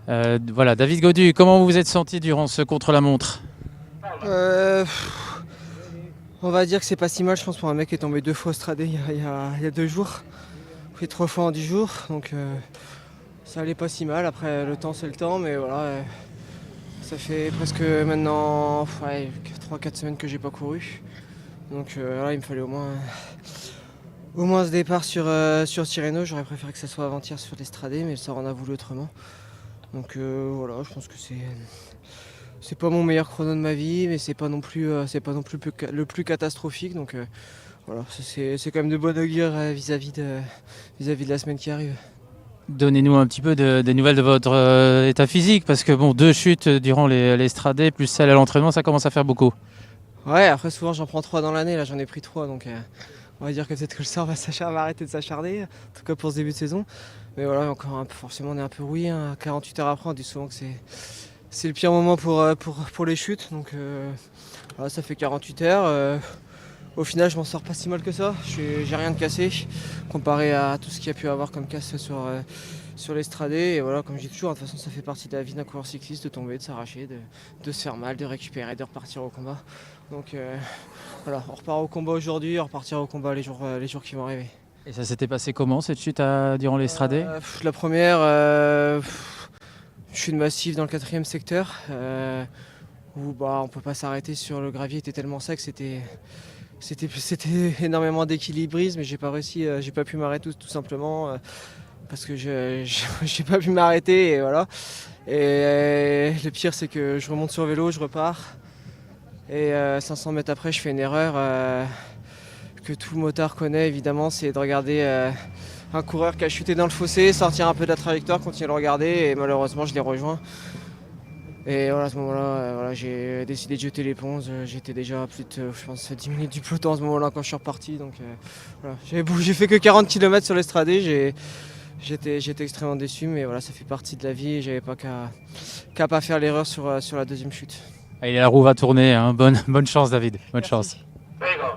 Voilà, David Gaudu, comment vous vous êtes senti durant ce contre-la-montre? Euh, on va dire que c'est pas si mal, je pense, pour un mec qui est tombé 2 fois au Stradé il y a 2 jours. Fait 3 fois en 10 jours, donc ça allait pas si mal. Après, le temps, c'est le temps, mais voilà, ça fait presque maintenant 3-4 semaines que j'ai pas couru. Donc là, il me fallait au moins ce départ sur Tirreno. J'aurais préféré que ça soit avant-hier sur l'Estradé, mais ça en a voulu autrement. Donc voilà, je pense que c'est pas mon meilleur chrono de ma vie, mais c'est pas non plus le plus catastrophique. Donc voilà, c'est quand même de bon augure vis-à-vis de la semaine qui arrive. Donnez-nous un petit peu des nouvelles de votre état physique, parce que bon, 2 chutes durant les stradés, plus celle à l'entraînement, ça commence à faire beaucoup. Ouais, après souvent j'en prends 3 dans l'année, là j'en ai pris 3, donc on va dire que peut-être que le sort va arrêter de s'acharner, en tout cas pour ce début de saison. Mais voilà, encore un peu, forcément on est un peu rouillé, hein. 48 heures après on dit souvent que c'est le pire moment pour les chutes, donc voilà, ça fait 48 heures. Au final, je m'en sors pas si mal que ça. J'ai rien de cassé comparé à tout ce qu'il y a pu avoir comme casse sur l'estradé. Et voilà, comme je dis toujours, de toute façon, ça fait partie de la vie d'un coureur cycliste de tomber, de s'arracher, de se faire mal, de récupérer, de repartir au combat. Donc voilà, on repart au combat aujourd'hui, on repartira au combat les jours qui vont arriver. Et ça s'était passé comment cette chute durant les stradés? La première, chute massive dans le 4e secteur, où on peut pas s'arrêter sur le gravier, était tellement sec, c'était énormément d'équilibrisme, mais j'ai pas réussi, j'ai pas pu m'arrêter tout simplement parce que j'ai pas pu m'arrêter et voilà. Et le pire c'est que je remonte sur vélo, je repars et 500 mètres après je fais une erreur que tout motard connaît évidemment, c'est de regarder un coureur qui a chuté dans le fossé, sortir un peu de la trajectoire, continuer à le regarder et malheureusement je l'ai rejoint. Et voilà, à ce moment-là, voilà, j'ai décidé de jeter l'éponge. J'étais déjà à plus de, je pense, 10 minutes du peloton à ce moment-là quand je suis reparti. Donc voilà, j'ai fait que 40 km sur l'Estradé. J'étais extrêmement déçu, mais voilà, ça fait partie de la vie et j'avais pas qu'à pas faire l'erreur sur la deuxième chute. Et la roue va tourner, hein. Bonne chance David, bonne Merci. chance. Prego.